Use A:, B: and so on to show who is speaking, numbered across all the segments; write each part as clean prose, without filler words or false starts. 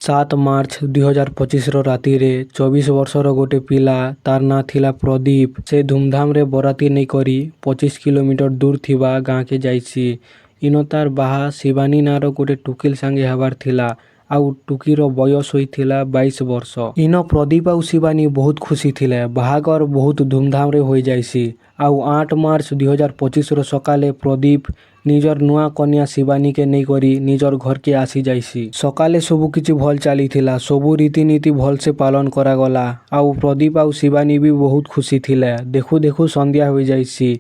A: 7 March 2025 ରାତିରେ 24 ବର୍ଷର ଗୋଟେ ପିଲା, ତାର ନାଁ ଥିଲା ପ୍ରଦୀପ। ସେ ଧୁମଧାମରେ ବରାତି ନେଇକରି 25 କିଲୋମିଟର ଦୂର ଥିବା ଗାଁକେ ଯାଇସି। ଇନ ତାର ବାହା ଶିବାନୀ ନାଁର ଗୋଟେ ଟୁକିଲ ସାଙ୍ଗେ ହେବାର ଥିଲା। ଆଉ ଟୁକିର ବୟସ ହୋଇଥିଲା 22 ବର୍ଷ। ଇନ ପ୍ରଦୀପ ଆଉ ଶିବାନୀ ବହୁତ ଖୁସି ଥିଲେ। ବାହାଘର ବହୁତ ଧୁମଧାମରେ ହୋଇଯାଇସି। ଆଉ 8 ମାର୍ଚ୍ଚ 2025 ସକାଳେ ପ୍ରଦୀପ ନିଜର ନୂଆ କନ୍ୟା ଶିବାନୀକେ ନେଇକରି ନିଜର ଘରକେ ଆସି ଯାଇସି। ସକାଳେ ସବୁ କିଛି ଭଲ ଚାଲିଥିଲା। ସବୁ ରୀତିନୀତି ଭଲସେ ପାଳନ କରାଗଲା। ଆଉ ପ୍ରଦୀପ ଆଉ ଶିବାନୀ ବି ବହୁତ ଖୁସି ଥିଲେ। ଦେଖୁ ଦେଖୁ ସନ୍ଧ୍ୟା ହୋଇଯାଇସି।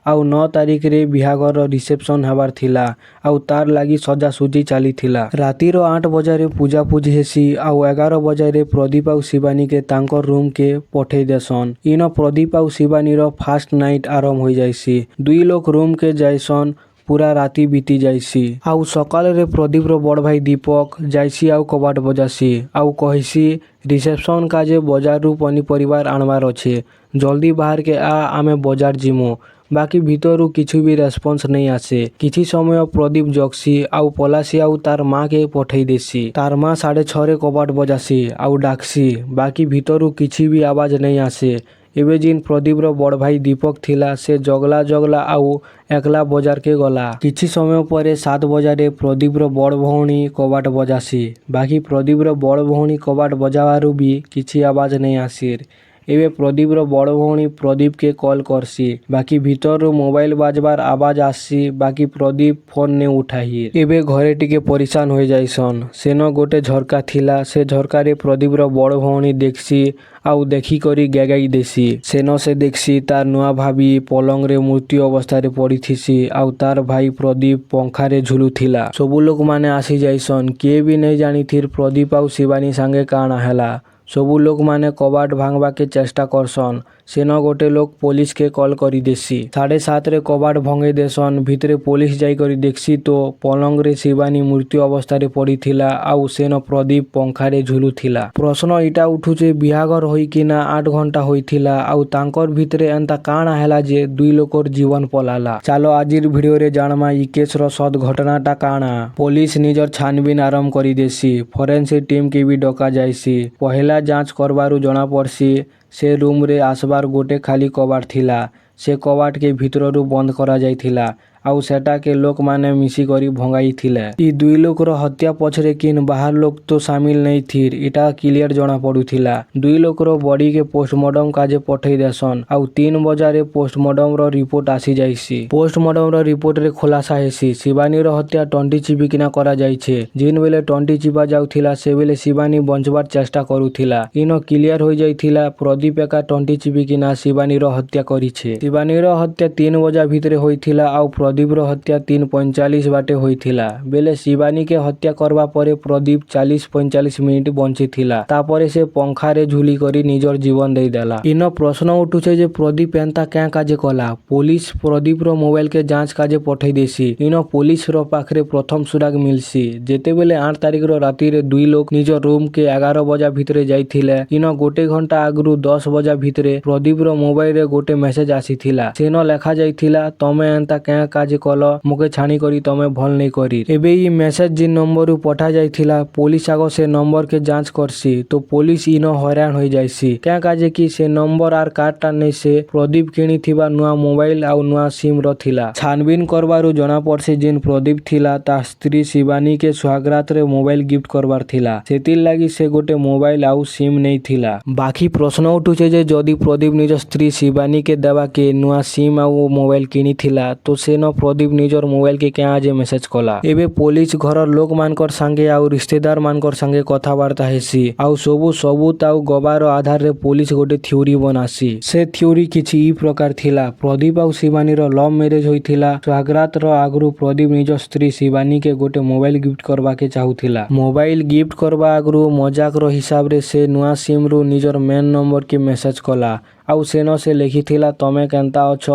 A: ଆଉ 9 ତାରିଖରେ ବିହାଘର ରିସେପସନ ହେବାର ଥିଲା। ଆଉ ତାର ଲାଗି ସଜାସୁଜି ଚାଲିଥିଲା। ରାତିର 8 ବଜାରେ ପୂଜାପୁଜି ହେସି। ଆଉ 11 ବଜାରେ ପ୍ରଦୀପ ଆଉ ଶିବାନୀକେ ତାଙ୍କର ରୁମକେ ପଠେଇ ଦେସନ୍। ଇନ ପ୍ରଦୀପ ଆଉ ଶିବାନୀର ଫାଷ୍ଟ ନାଇଟ୍ ଆରମ୍ଭ ହୋଇଯାଇସି। ଦୁଇ ଲୋକ ରୁମକେ ଯାଇସନ୍। ପୁରା ରାତି ବିତି ଯାଇସି। ଆଉ ସକାଳରେ ପ୍ରଦୀପର ବଡ଼ ଭାଇ ଦୀପକ ଯାଇସି ଆଉ କବାଟ ବଜାସି। ଆଉ କହିସି ରିସେପସନ କାଜେ ବଜାରରୁ ପନିପରିବାର ଆଣବାର ଅଛେ। ଜଲ୍ଦି ବାହାରକେ ଆ, ଆମେ ବଜାର ଯିମୁ। ବାକି ଭିତରୁ କିଛି ବି ରେସ୍ପନ୍ସ ନେଇ ଆସେ। କିଛି ସମୟ ପ୍ରଦୀପ ଜଗସି। ଆଉ ପଲାସି ଆଉ ତାର ମାକେ ପଠେଇ ଦେସି। ତାର ମା 6:30ରେ କବାଟ ବଜାସି ଆଉ ଡାକସି। ବାକି ଭିତରୁ କିଛି ବି ଆବାଜ ନେଇ ଆସେ। ଏବେ ଜିନ୍ ପ୍ରଦୀପର ବଡ଼ ଭାଇ ଦୀପକ ଥିଲା, ସେ ଜଗଲା ଜଗଲା ଆଉ ଏକଲା ବଜାରକେ ଗଲା। କିଛି ସମୟ ପରେ 7 ବଜାରେ ପ୍ରଦୀପର ବଡ଼ ଭଉଣୀ କବାଟ ବଜାସି। ବାକି ପ୍ରଦୀପର ବଡ଼ ଭଉଣୀ କବାଟ ବଜାବାରୁ ବି କିଛି ଆବାଜ ନେଇ ଆସିର୍। ଏବେ ପ୍ରଦୀପର ବଡ଼ ଭଉଣୀ ପ୍ରଦୀପକେ କଲ୍ କରସି। ବାକି ଭିତରରୁ ମୋବାଇଲ ବାଜବାର ଆବାଜ ଆସସି। ବାକି ପ୍ରଦୀପ ଫୋନ ନେ ଉଠାଇର୍। ଏବେ ଘରେ ଟିକେ ପରିଶାନ ହୋଇଯାଇସନ୍। ସେନ ଗୋଟେ ଝରକା ଥିଲା। ସେ ଝରକାରେ ପ୍ରଦୀପର ବଡ଼ ଭଉଣୀ ଦେଖସି। ଆଉ ଦେଖିକରି ଗେଗାଇ ଦେସି। ସେନ ସେ ଦେଖସି ତାର ନୂଆ ଭାବି ପଲଙ୍ଗରେ ମୃତ୍ୟୁ ଅବସ୍ଥାରେ ପଡ଼ିଥିସି। ଆଉ ତାର ଭାଇ ପ୍ରଦୀପ ପଙ୍ଖାରେ ଝୁଲୁଥିଲା। ସବୁ ଲୋକମାନେ ଆସି ଯାଇସନ୍। କିଏ ବି ନେଇ ଜାଣିଥିର ପ୍ରଦୀପ ଆଉ ଶିବାନୀ ସାଙ୍ଗେ କାଣା ହେଲା। ସବୁ ଲୋକମାନେ କବାଟ ଭାଙ୍ଗବାକେ ଚେଷ୍ଟା କରସନ୍। ସେନ ଗୋଟେ ଲୋକ ପୋଲିସକେ କଲ୍ କରି ଦେସି। 7:30ରେ କବାଟ ଭଙ୍ଗେଇ ଦେସନ୍। ଭିତରେ ପୋଲିସ ଯାଇକରି ଦେଖସି ତ ପଲଙ୍ଗରେ ଶିବାନୀ ମୃତ୍ୟୁ ଅବସ୍ଥାରେ ପଡ଼ିଥିଲା। ଆଉ ସେନ ପ୍ରଦୀପ ପଙ୍ଖାରେ ଝୁଲୁଥିଲା। ପ୍ରଶ୍ନ ଇଟା ଉଠୁଛେ ବିହାଘର ହୋଇକିନା 8 ଘଣ୍ଟା ହୋଇଥିଲା। ଆଉ ତାଙ୍କର ଭିତରେ ଏନ୍ତା କାଣା ହେଲା ଯେ ଦୁଇ ଲୋକର ଜୀବନ ପଲାଲା। ଚାଲ ଆଜିର ଭିଡ଼ିଓରେ ଜାଣମା ଇ କେସର ସତ ଘଟଣାଟା କାଣା। ପୋଲିସ ନିଜର ଛାନବିନ ଆରମ୍ଭ କରି ଦେସି। ଫରେନ୍ସିକ ଟିମକେ ବି ଡକା ଯାଇସି। ପହିଲା ଯାଞ୍ଚ କରବାରୁ ଜଣା ପଡ଼ସି ସେ ରୁମରେ আসবার ଗୋଟେ ଖାଲି କବାଟ ଥିଲା। ସେ କବାଟକେ ଭିତରରୁ ବନ୍ଦ କରାଯାଇଥିଲା। ଆଉ ସେଟାକେ ଲୋକମାନେ ମିଶିକରି ଭଙ୍ଗାଇଥିଲେ। ଇ ଦୁଇ ଲୋକର ହତ୍ୟା ପଛରେ କିନ୍ ବାହାର ଲୋକ ତ ସାମିଲ ନେଇ ଥିର, ଇଟା କ୍ଲିୟର ଜଣା ପଡୁଥିଲା। ଦୁଇ ଲୋକର ବଡିକେ ପୋଷ୍ଟମର୍ଟମ କାଜେ ପଠେଇ ଦେସନ୍। ଆଉ 3 ବଜାରେ ପୋଷ୍ଟମର୍ଟମର ରିପୋର୍ଟ ଆସି ଯାଇସି। ପୋଷ୍ଟମର୍ଟମର ରିପୋର୍ଟରେ ଖୁଲାସା ହେସି ଶିବାନୀର ହତ୍ୟା ଟଣ୍ଟି ଚିପିକିନା କରାଯାଇଛେ। ଜିନ୍ ବେଲେ ଟଣ୍ଟି ଚିପା ଯାଉଥିଲା ସେବେଲେ ଶିବାନୀ ବଞ୍ଚବାର ଚେଷ୍ଟା କରୁଥିଲା। ଇନ କ୍ଲିୟର ହୋଇଯାଇଥିଲା ପ୍ରଦୀପ ଏକା ଟଣ୍ଟି ଚିପିକିନା ଶିବାନୀର ହତ୍ୟା କରିଛେ। ଶିବାନୀର ହତ୍ୟା 3 ବଜା ଭିତରେ ହୋଇଥିଲା। ଆଉ ପ୍ରଦୀପର ହତ୍ୟା 3:45 ବାଟେ ହୋଇଥିଲା। ବେଲେ ଶିବାନୀକେ ହତ୍ୟା କରବା ପରେ ପ୍ରଦୀପ 40-45 ମିନିଟ ବଞ୍ଚିଥିଲା। ତାପରେ ସେ ପଙ୍ଖାରେ ଝୁଲି କରି ନିଜର ଜୀବନ ଦେଇଦେଲା। ଇନ ପ୍ରଶ୍ନ ଉଠୁଛେ ଯେ ପ୍ରଦୀପ ଏନ୍ତା କ୍ୟାଁ କାଜେ କଲା। ପୋଲିସ ପ୍ରଦୀପର ମୋବାଇଲକେ ଯାଞ୍ଚ କାଜେ ପଠେଇ ଦେସି। ଇନ ପୋଲିସର ପାଖରେ ପ୍ରଥମ ସୁରାଗ ମିଲସି। ଯେତେବେଲେ 8 ତାରିଖର ରାତିରେ ଦୁଇ ଲୋକ ନିଜ ରୁମକେ 11 ବଜା ଭିତରେ ଯାଇଥିଲେ। ଇନ ଗୋଟେ ଘଣ୍ଟା ଆଗରୁ 10 ବଜା ଭିତରେ ପ୍ରଦୀପର ମୋବାଇଲରେ ଗୋଟେ ମେସେଜ ଆସିଥିଲା। ସେନ ଲେଖା ଯାଇଥିଲା ତମେ ଏନ୍ତା କ୍ୟାଁ କାଜେ କଲ, ମୁକେ ଛାଣି କରି ତମେ ଭଲ ନେଇ କରି। ଏବେ ଇ ମେସେଜ ଜିନ୍ ନମ୍ବରରୁ ପଠା ଯାଇଥିଲା ପୋଲିସ ଆଗ ସେ ନମ୍ବରକେ ଯାଞ୍ଚ କରସି। ତ ପୋଲିସ ଇନ ହଇରାଣ ହୋଇଯାଇସି। କ୍ୟାଁ କାଜେ କି ସେ ନମ୍ବର ଆର କାର୍ଡଟା ନେଇ ସେ ପ୍ରଦୀପ କିଣିଥିବା ନୂଆ ମୋବାଇଲ ଆଉ ନୂଆ ସିମ ର ଥିଲା। ଛାନବିନ କରବାରୁ ଜଣା ପଡସି ଜିନ୍ ପ୍ରଦୀପ ଥିଲା ତା ସ୍ତ୍ରୀ ଶିବାନୀକେ ସୁହାଗରାତରେ ମୋବାଇଲ ଗିଫ୍ଟ କରବାର ଥିଲା। ସେଥିର ଲାଗି ସେ ଗୋଟେ ମୋବାଇଲ ଆଉ ସିମ ନେଇଥିଲା। ବାକି ପ୍ରଶ୍ନ ଉଠୁଛେ ଯେ ଯଦି ପ୍ରଦୀପ ନିଜ ସ୍ତ୍ରୀ ଶିବାନୀକେ ଦେବାକେ ନୂଆ ସିମ ଆଉ ମୋବାଇଲ କିଣିଥିଲା ତ ସେନ ପ୍ରଦୀପ ନିଜର ମୋବାଇଲକେ କ୍ୟାଁ ଆଜେ ମେସେଜ କଲା। ଏବେ ପୋଲିସ ଘରର ଲୋକମାନଙ୍କର ସାଙ୍ଗେ ଆଉ ରିଶ୍ତେଦାର ମାନଙ୍କର ସାଙ୍ଗେ କଥାବାର୍ତ୍ତା ହେସି। ଆଉ ସବୁ ସବୁତ ଆଉ ଗବାର ଆଧାରରେ ପୋଲିସ ଗୋଟେ ଥିଓରି ବନାସି। ସେ ଥିଓରି କିଛି ଇ ପ୍ରକାର ଥିଲା ପ୍ରଦୀପ ଆଉ ଶିବାନୀର ଲଭ ମ୍ୟାରେଜ ହୋଇଥିଲା। ସୁହାଗରାତର ଆଗରୁ ପ୍ରଦୀପ ନିଜ ସ୍ତ୍ରୀ ଶିବାନୀକେ ଗୋଟେ ମୋବାଇଲ ଗିଫ୍ଟ କରବାକେ ଚାହୁଥିଲା। ମୋବାଇଲ ଗିଫ୍ଟ କରବା ଆଗରୁ ମଜାକର ହିସାବରେ ସେ ନୂଆ ସିମରୁ ନିଜର ମେନ୍ ନମ୍ବରକେ ମେସେଜ କଲା। ଆଉ ସେନ ସେ ଲେଖିଥିଲା ତମେ କେନ୍ତା ଅଛ,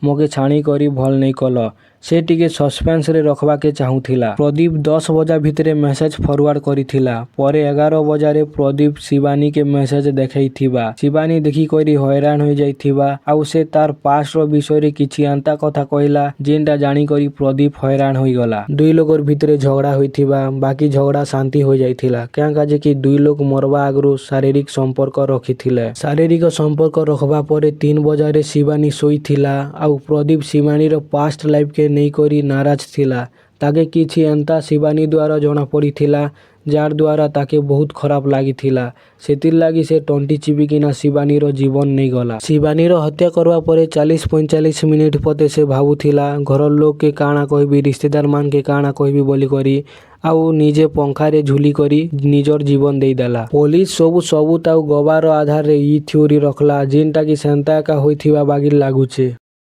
A: ମୁକେ ଛାଣି କରି ଭଲ ନେଇ କଲ। से टिके सस्पेंस रे रखबाके चाहूथिला। प्रदीप 10 बजा भितरे मेसेज फॉरवर्ड करिथिला। परे 11 बजारे प्रदीप शिवानी के मेसेज देखैथिबा। शिवानी देखि करी हैरान हो जाइथिबा आउ से तार पास्ट रो विषय रे किछि अंता कथा कहला जेनटा जानी करी प्रदीप हैरान होई गला। दुई लोगर भितरे झगड़ा होइथिबा बाकी झगड़ा शांति हो जाइथिला क्या काजे कि दुई लोग मरवा आगरो शारीरिक संपर्क रखिथिले। शारीरिक संपर्क रखबा परे 3 बजारे शिवानी सोईथिला आउ प्रदीप शिवानी रो पास्ट लाइफ के नहीं करी नाराज थिला। ताके किछि अंता शिवानी द्वारा जणा पड़िथिला जार द्वारा ताके बहुत खराब लागिथिला। सेतिर लागी से टंटी चिपिकिना शिवानी रो जीवन नहीं गला। शिवानी रो हत्या करवा परे 40-45 मिनिट पते से भाबुथिला घर लोग के काना कहबी रिश्तेदार मान के काना कहबी बोली करी आउ निजे पंखा रे झुली करी निजर जीवन देई देला। पुलिस सबु सबूत आउ गवार आधार रे ई थ्योरी रखला जेनटा कि सेंता का होइथिबा बागी लागुचे।